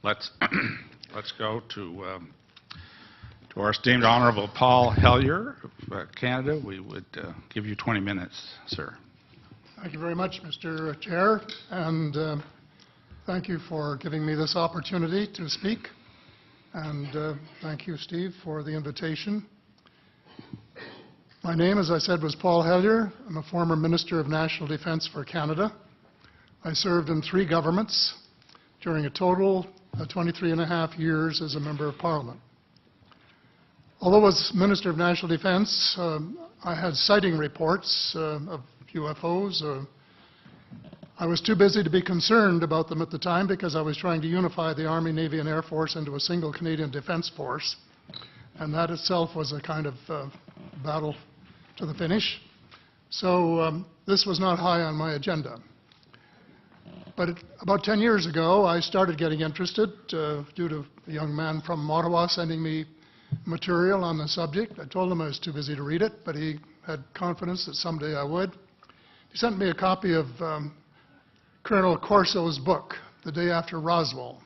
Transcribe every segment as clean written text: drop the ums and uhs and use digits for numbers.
let's let's go to our esteemed Honorable Paul Hellyer of Canada. We would give you 20 minutes, sir. Thank you very much, Mr. Chair, and thank you for giving me this opportunity to speak. And thank you, Steve, for the invitation. My name, as I said, was Paul Hellyer. I'm a former Minister of National Defence for Canada. I served in 3 governments during a total of 23.5 years as a Member of Parliament. Although as Minister of National Defence, I had sighting reports of UFOs. I was too busy to be concerned about them at the time because I was trying to unify the Army, Navy, and Air Force into a single Canadian Defence Force. And that itself was a kind of battle to the finish. So this was not high on my agenda. But about 10 years ago, I started getting interested due to a young man from Ottawa sending me material on the subject. I told him I was too busy to read it, but he had confidence that someday I would. He sent me a copy of Colonel Corso's book, The Day After Roswell.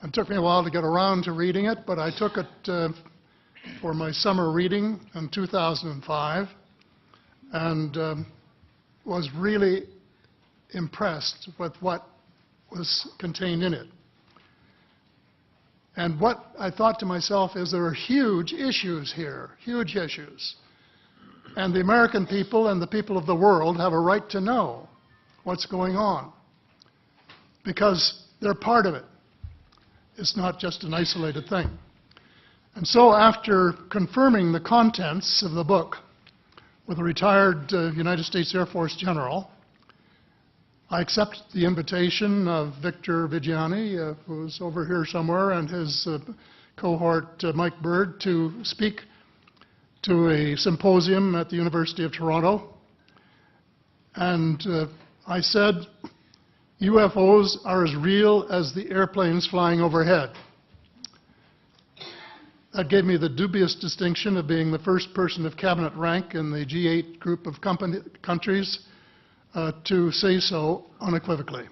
It took me a while to get around to reading it, but I took it for my summer reading in 2005 and was really impressed with what was contained in it. And what I thought to myself is there are huge issues here, huge issues. And the American people and the people of the world have a right to know what's going on because they're part of it. It's not just an isolated thing. And so after confirming the contents of the book with a retired United States Air Force general, I accepted the invitation of Victor Vigiani, who's over here somewhere, and his cohort, Mike Bird, to speak to a symposium at the University of Toronto. And I said, UFOs are as real as the airplanes flying overhead. That gave me the dubious distinction of being the first person of cabinet rank in the G8 group of countries to say so unequivocally.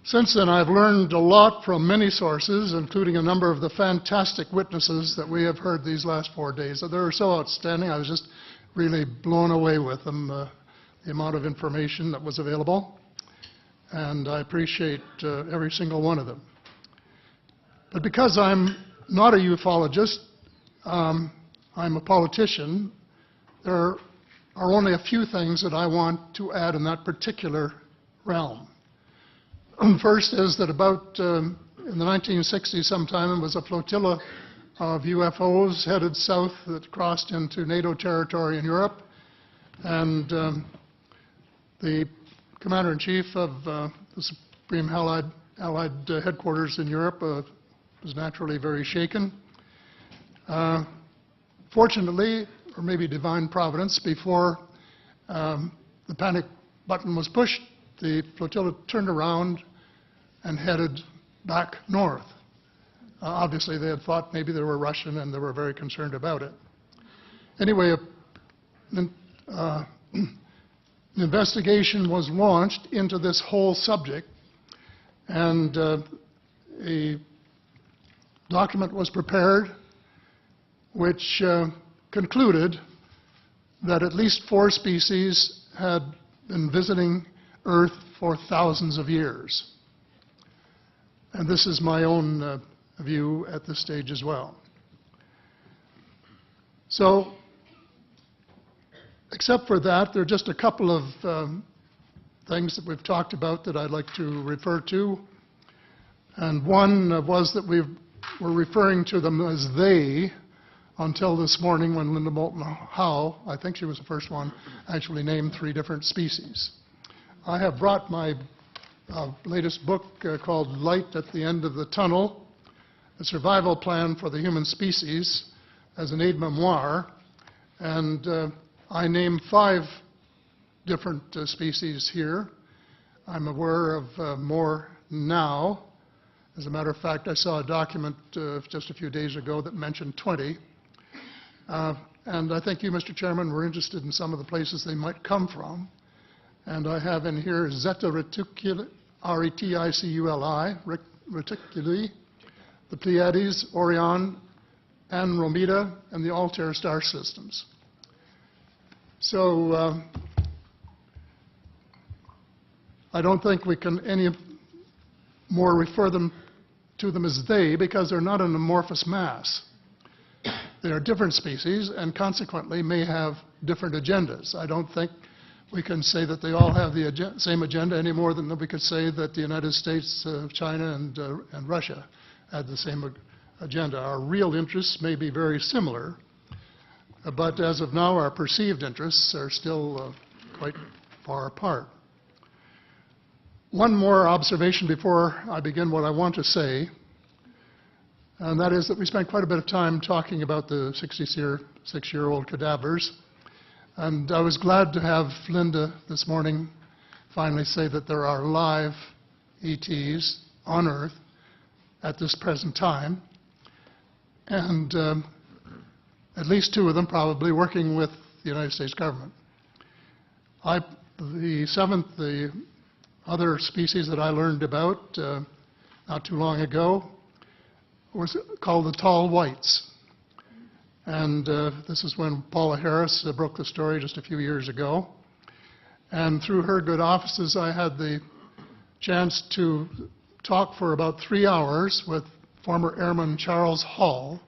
Since then, I've learned a lot from many sources, including a number of the fantastic witnesses that we have heard these last 4 days. They were so outstanding, I was just really blown away with them, the amount of information that was available. And I appreciate every single one of them. But because I'm not a ufologist, I'm a politician, there are only a few things that I want to add in that particular realm. First is that about in the 1960s sometime, it was a flotilla of UFOs headed south that crossed into NATO territory in Europe. And the Commander-in-Chief of the Supreme Allied Headquarters in Europe was naturally very shaken. Fortunately, or maybe divine providence, before the panic button was pushed, the flotilla turned around and headed back north. Obviously, they had thought maybe they were Russian, and they were very concerned about it. Anyway, an investigation was launched into this whole subject, and a document was prepared which concluded that at least 4 species had been visiting Earth for thousands of years. And this is my own view at this stage as well. So, except for that, there are just a couple of things that we've talked about that I'd like to refer to. And one was that we were referring to them as they until this morning when Linda Moulton Howe, I think she was the first one, actually named 3 different species. I have brought my latest book called Light at the End of the Tunnel, A Survival Plan for the Human Species, as an aide-memoire, and I name 5 different species here. I'm aware of more now. As a matter of fact, I saw a document just a few days ago that mentioned 20. and I think you, Mr. Chairman, were interested in some of the places they might come from. And I have in here Zeta Reticuli, R-E-T-I-C-U-L-I, Reticuli, the Pleiades, Orion, Andromeda, and the Altair star systems. So I don't think we can any more refer to them as they, because they're not an amorphous mass. They are different species and consequently may have different agendas. I don't think we can say that they all have the same agenda any more than we could say that the United States, China, and Russia had the same agenda. Our real interests may be very similar, but as of now, our perceived interests are still quite far apart. One more observation before I begin what I want to say, and that is that we spent quite a bit of time talking about the 66-year-old cadavers. And I was glad to have Linda this morning finally say that there are live ETs on Earth at this present time, and at least 2 of them probably working with the United States government. The other species that I learned about not too long ago was called the tall whites. And this is when Paula Harris broke the story just a few years ago. And through her good offices, I had the chance to talk for about 3 hours with former Airman Charles Hall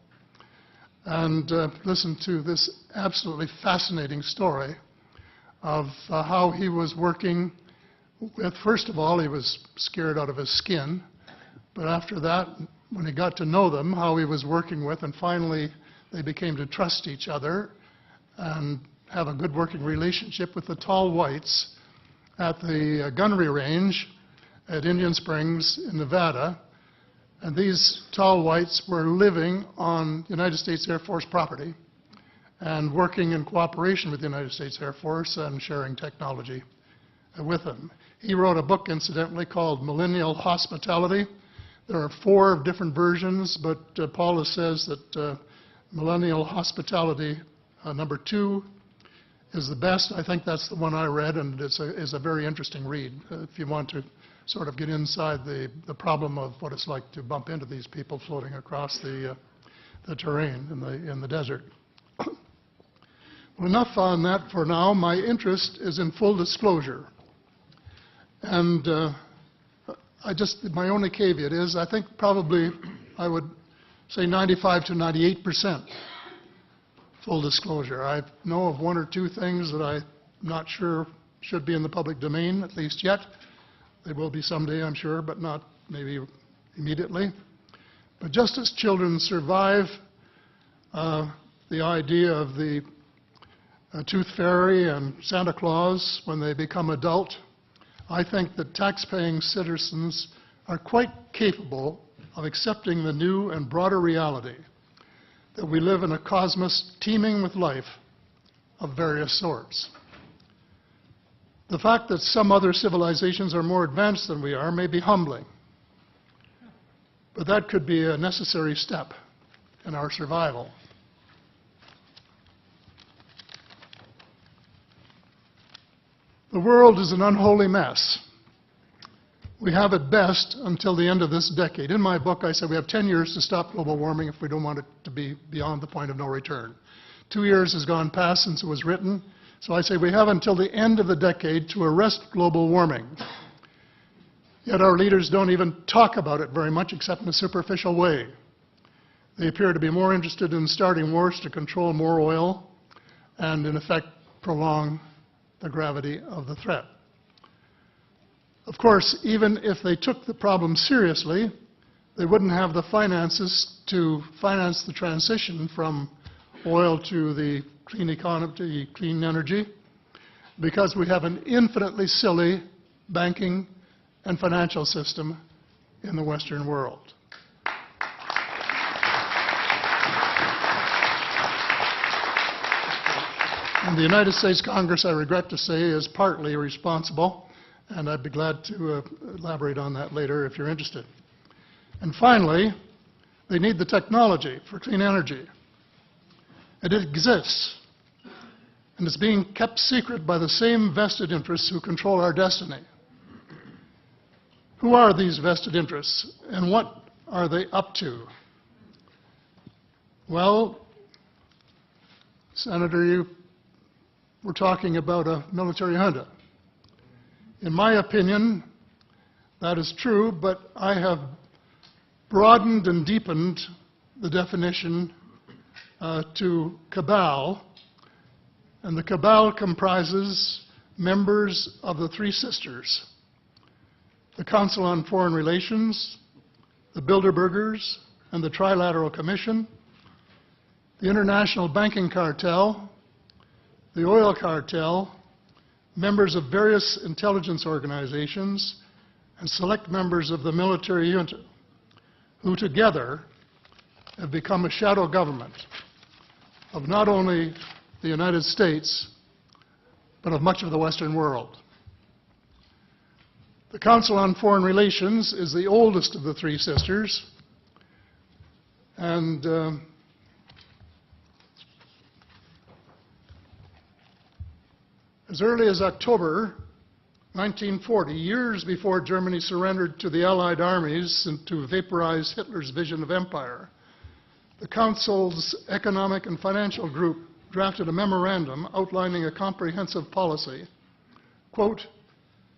and listen to this absolutely fascinating story of how he was working with, first of all, he was scared out of his skin, but after that, when he got to know them, how he was working with, and finally they became to trust each other and have a good working relationship with the tall whites at the gunnery range at Indian Springs in Nevada. And these tall whites were living on United States Air Force property and working in cooperation with the United States Air Force and sharing technology with them. He wrote a book, incidentally, called Millennial Hospitality. There are 4 different versions, but Paula says that Millennial Hospitality number 2 is the best. I think that's the one I read, and it's a very interesting read if you want to sort of get inside the problem of what it's like to bump into these people floating across the terrain in the desert. Well, enough on that for now. My interest is in full disclosure. And my only caveat is I think probably I would say 95 to 98% full disclosure. I know of 1 or 2 things that I'm not sure should be in the public domain, at least yet. They will be someday, I'm sure, but not maybe immediately. But just as children survive the idea of the Tooth Fairy and Santa Claus when they become adult, I think that tax-paying citizens are quite capable of accepting the new and broader reality that we live in a cosmos teeming with life of various sorts. The fact that some other civilizations are more advanced than we are may be humbling, but that could be a necessary step in our survival. The world is an unholy mess. We have at best until the end of this decade. In my book, I said we have 10 years to stop global warming if we don't want it to be beyond the point of no return. 2 years has gone past since it was written, so I say we have until the end of the decade to arrest global warming. Yet our leaders don't even talk about it very much except in a superficial way. They appear to be more interested in starting wars to control more oil and, in effect, prolong the gravity of the threat. Of course, even if they took the problem seriously, they wouldn't have the finances to finance the transition from oil to the clean economy, to clean energy, because we have an infinitely silly banking and financial system in the Western world. And the United States Congress, I regret to say, is partly responsible, and I'd be glad to elaborate on that later if you're interested. And finally, they need the technology for clean energy. And it exists, and it's being kept secret by the same vested interests who control our destiny. Who are these vested interests, and what are they up to? Well, Senator, you were talking about a military junta. In my opinion, that is true, but I have broadened and deepened the definition to Cabal, and the Cabal comprises members of the Three Sisters: the Council on Foreign Relations, the Bilderbergers, and the Trilateral Commission, the International Banking Cartel, the Oil Cartel, members of various intelligence organizations, and select members of the military junta, who together have become a shadow government of not only the United States, but of much of the Western world. The Council on Foreign Relations is the oldest of the Three Sisters, and as early as October 1940, years before Germany surrendered to the Allied armies and to vaporize Hitler's vision of empire, the Council's Economic and Financial Group drafted a memorandum outlining a comprehensive policy, quote,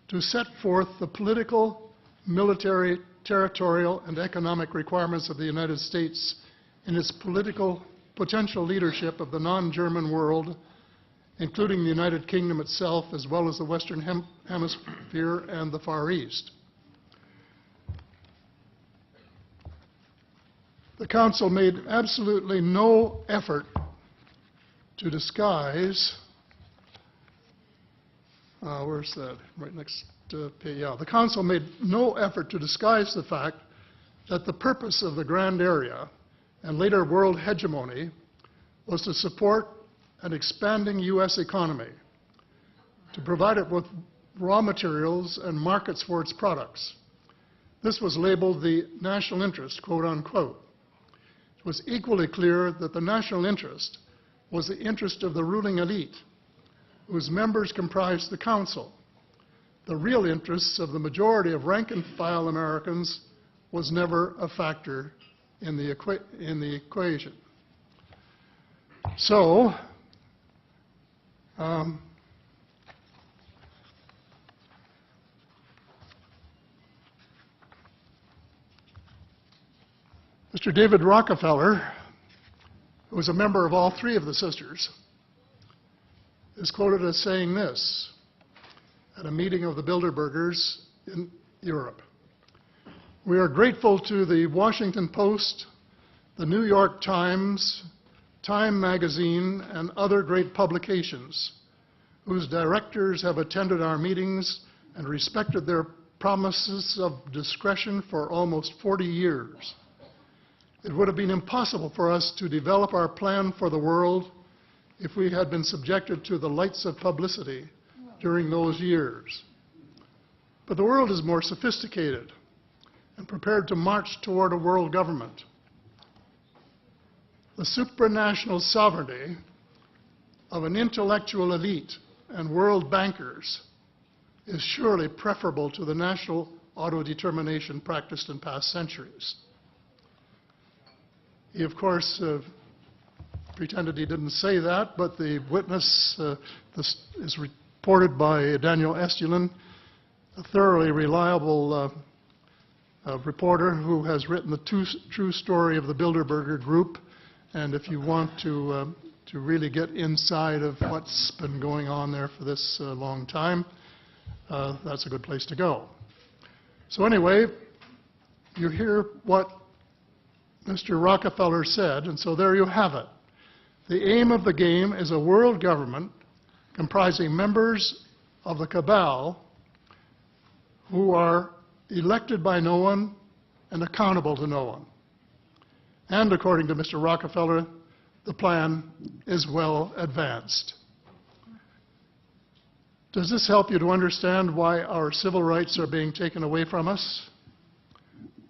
to set forth the political, military, territorial, and economic requirements of the United States in its political potential leadership of the non-German world, including the United Kingdom itself, as well as the Western Hemisphere and the Far East. The Council made absolutely no effort to disguise, where's that? Right next page, yeah. The Council made no effort to disguise the fact that the purpose of the Grand Area and later world hegemony was to support an expanding U.S. economy, to provide it with raw materials and markets for its products. This was labeled the national interest, quote unquote. It was equally clear that the national interest was the interest of the ruling elite, whose members comprised the Council. The real interests of the majority of rank-and-file Americans was never a factor in the equation. So, Mr. David Rockefeller, who was a member of all three of the sisters, is quoted as saying this at a meeting of the Bilderbergers in Europe. We are grateful to the Washington Post, the New York Times, Time magazine, and other great publications, whose directors have attended our meetings and respected their promises of discretion for almost 40 years. It would have been impossible for us to develop our plan for the world if we had been subjected to the lights of publicity during those years. But the world is more sophisticated and prepared to march toward a world government. The supranational sovereignty of an intellectual elite and world bankers is surely preferable to the national autodetermination practiced in past centuries. He, of course, pretended he didn't say that, but the witness, this is reported by Daniel Estulin, a thoroughly reliable reporter who has written the true story of the Bilderberger Group. And if you want to really get inside of what's been going on there for this long time, that's a good place to go. So anyway, you hear what Mr. Rockefeller said, and so there you have it. The aim of the game is a world government comprising members of the Cabal who are elected by no one and accountable to no one. And according to Mr. Rockefeller, the plan is well advanced. Does this help you to understand why our civil rights are being taken away from us?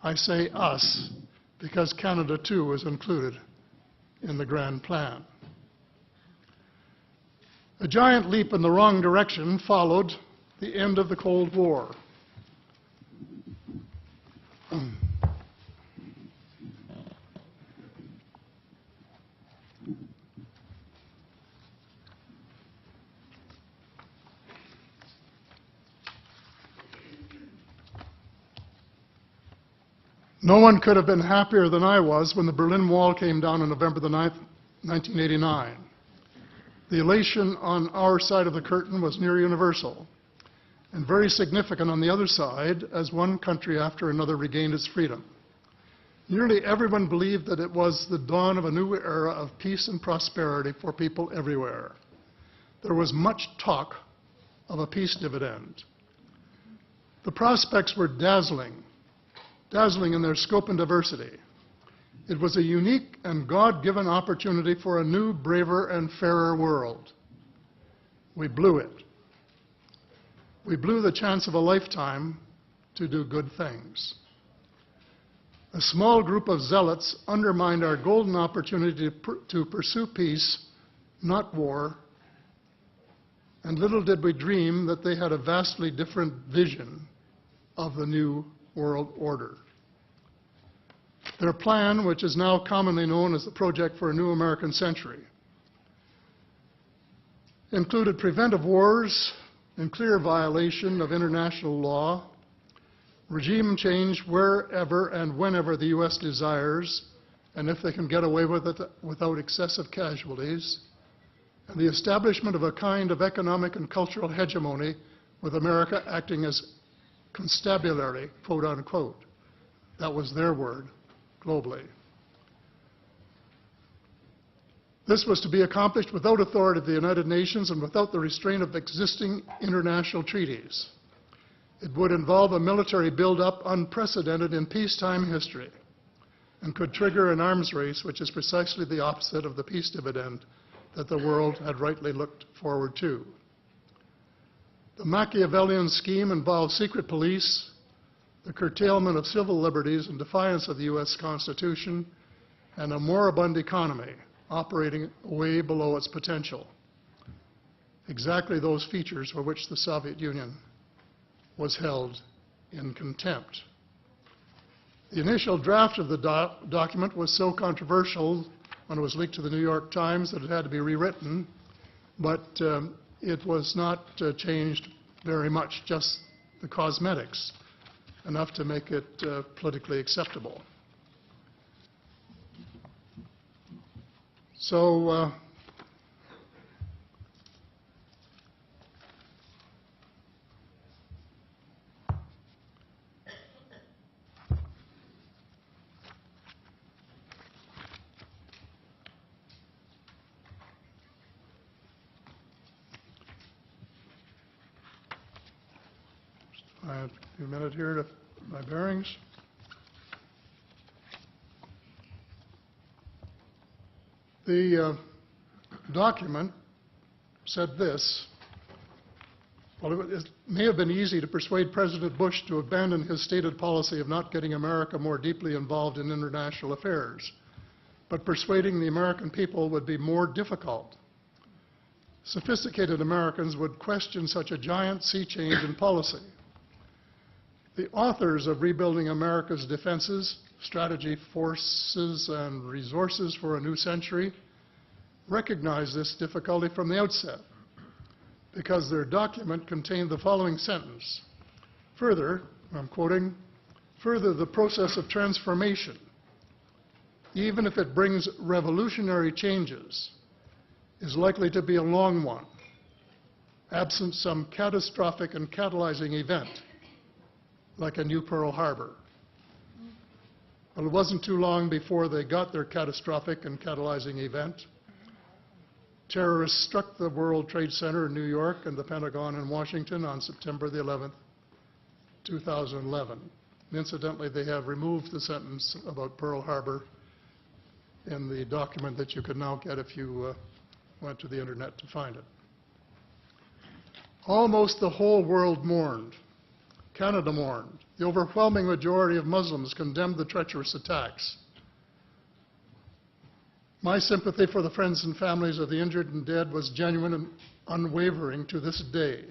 I say us, because Canada too is included in the grand plan. A giant leap in the wrong direction followed the end of the Cold War. No one could have been happier than I was when the Berlin Wall came down on November the 9th, 1989. The elation on our side of the curtain was near universal, and very significant on the other side as one country after another regained its freedom. Nearly everyone believed that it was the dawn of a new era of peace and prosperity for people everywhere. There was much talk of a peace dividend. The prospects were dazzling in their scope and diversity. It was a unique and God-given opportunity for a new, braver, and fairer world. We blew it. We blew the chance of a lifetime to do good things. A small group of zealots undermined our golden opportunity to pursue peace, not war, and little did we dream that they had a vastly different vision of the new world order. Their plan, which is now commonly known as the Project for a New American Century, included preventive wars in clear violation of international law, regime change wherever and whenever the U.S. desires, and if they can get away with it without excessive casualties, and the establishment of a kind of economic and cultural hegemony with America acting as constabulary, quote unquote. That was their word, globally. This was to be accomplished without authority of the United Nations and without the restraint of existing international treaties. It would involve a military buildup unprecedented in peacetime history and could trigger an arms race, which is precisely the opposite of the peace dividend that the world had rightly looked forward to. The Machiavellian scheme involved secret police, the curtailment of civil liberties in defiance of the U.S. Constitution, and a moribund economy operating way below its potential. Exactly those features for which the Soviet Union was held in contempt. The initial draft of the document was so controversial when it was leaked to the New York Times that it had to be rewritten, but it was not changed very much, just the cosmetics, enough to make it politically acceptable. So I have a few minutes here to my bearings. The document said this: well, it may have been easy to persuade President Bush to abandon his stated policy of not getting America more deeply involved in international affairs, but persuading the American people would be more difficult. Sophisticated Americans would question such a giant sea change in policy. The authors of Rebuilding America's Defenses, Strategy, Forces, and Resources for a New Century recognized this difficulty from the outset because their document contained the following sentence: further, I'm quoting, further, the process of transformation, even if it brings revolutionary changes, is likely to be a long one, absent some catastrophic and catalyzing event, like a new Pearl Harbor. Well, it wasn't too long before they got their catastrophic and catalyzing event. Terrorists struck the World Trade Center in New York and the Pentagon in Washington on September the 11th, 2011. And incidentally, they have removed the sentence about Pearl Harbor in the document that you could now get if you went to the internet to find it. Almost the whole world mourned. Canada mourned. The overwhelming majority of Muslims condemned the treacherous attacks. My sympathy for the friends and families of the injured and dead was genuine and unwavering to this day.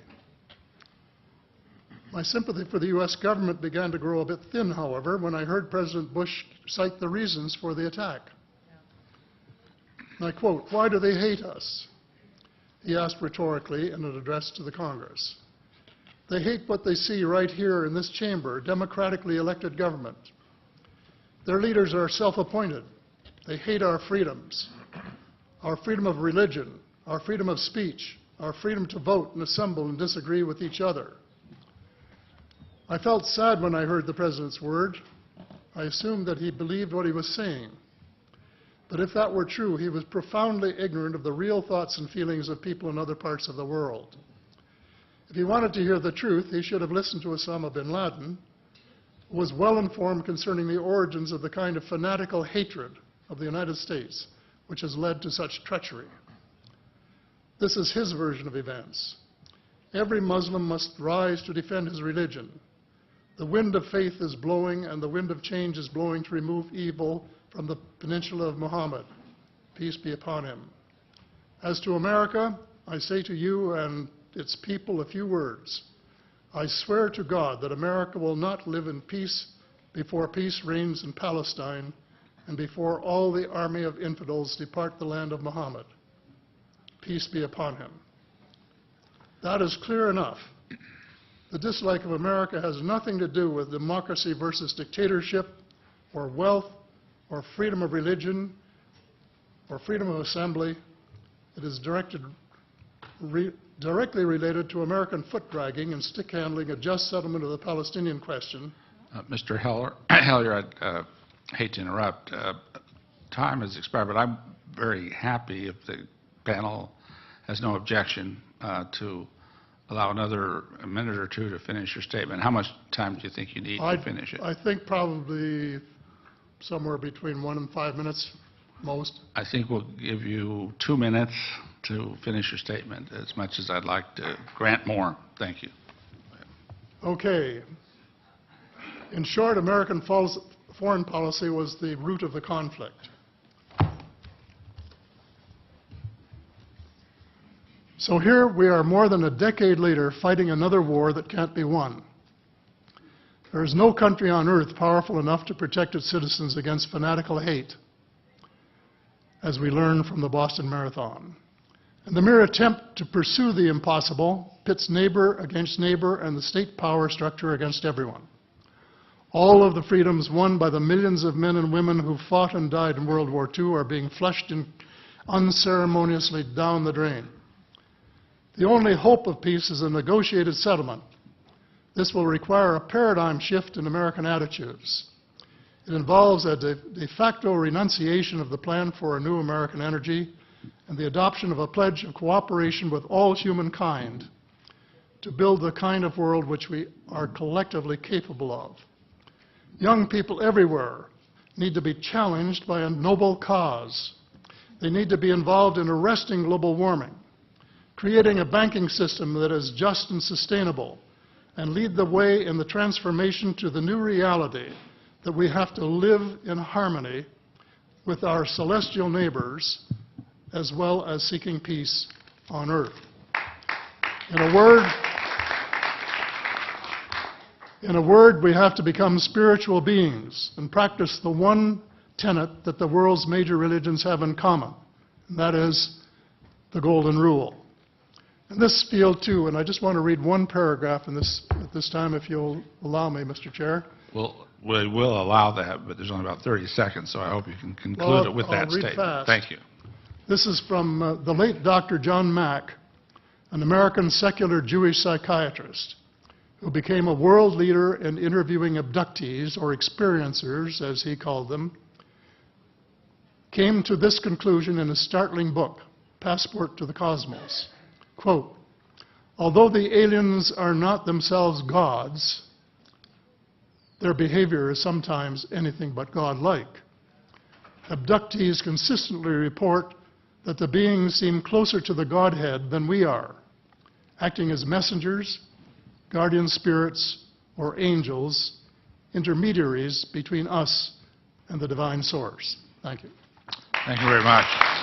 My sympathy for the U.S. government began to grow a bit thin, however, when I heard President Bush cite the reasons for the attack. And I quote, "Why do they hate us?" he asked rhetorically in an address to the Congress. "They hate what they see right here in this chamber, democratically elected government. Their leaders are self-appointed. They hate our freedoms, our freedom of religion, our freedom of speech, our freedom to vote and assemble and disagree with each other." I felt sad when I heard the President's word. I assumed that he believed what he was saying. But if that were true, he was profoundly ignorant of the real thoughts and feelings of people in other parts of the world. If he wanted to hear the truth, he should have listened to Osama bin Laden, who was well informed concerning the origins of the kind of fanatical hatred of the United States which has led to such treachery. This is his version of events. Every Muslim must rise to defend his religion. The wind of faith is blowing, and the wind of change is blowing to remove evil from the peninsula of Muhammad. Peace be upon him. As to America, I say to you and its people a few words. I swear to God that America will not live in peace before peace reigns in Palestine and before all the army of infidels depart the land of Muhammad. Peace be upon him. That is clear enough. The dislike of America has nothing to do with democracy versus dictatorship, or wealth, or freedom of religion, or freedom of assembly. It is directly related to American foot-dragging and stick-handling a just settlement of the Palestinian question. Mr. Hellyer, I'd hate to interrupt. Time has expired, but I'm very happy if the panel has no objection to allow another minute or two to finish your statement. How much time do you think you need to finish it? I think probably somewhere between 1 and 5 minutes, most. I think we'll give you 2 minutes to finish your statement, as much as I'd like to grant more. Thank you. Okay. In short, American foreign policy was the root of the conflict. So here we are more than a decade later fighting another war that can't be won. There is no country on earth powerful enough to protect its citizens against fanatical hate, as we learned from the Boston Marathon. And the mere attempt to pursue the impossible pits neighbor against neighbor and the state power structure against everyone. All of the freedoms won by the millions of men and women who fought and died in World War II are being flushed unceremoniously down the drain. The only hope of peace is a negotiated settlement. This will require a paradigm shift in American attitudes. It involves a de facto renunciation of the plan for a new American energy and the adoption of a pledge of cooperation with all humankind to build the kind of world which we are collectively capable of. Young people everywhere need to be challenged by a noble cause. They need to be involved in arresting global warming, creating a banking system that is just and sustainable, and lead the way in the transformation to the new reality that we have to live in harmony with our celestial neighbors, as well as seeking peace on earth. In a word, we have to become spiritual beings and practice the one tenet that the world's major religions have in common, and that is the Golden Rule. In this field, too, and I just want to read one paragraph at this time, if you'll allow me, Mr. Chair. Well, we will allow that, but there's only about 30 seconds, so I hope you can conclude it with that statement. Fast. Thank you. This is from the late Dr. John Mack, an American secular Jewish psychiatrist who became a world leader in interviewing abductees, or experiencers, as he called them, came to this conclusion in a startling book, Passport to the Cosmos. Quote, although the aliens are not themselves gods, their behavior is sometimes anything but godlike. Abductees consistently report that the beings seem closer to the Godhead than we are, acting as messengers, guardian spirits, or angels, intermediaries between us and the divine source. Thank you. Thank you very much.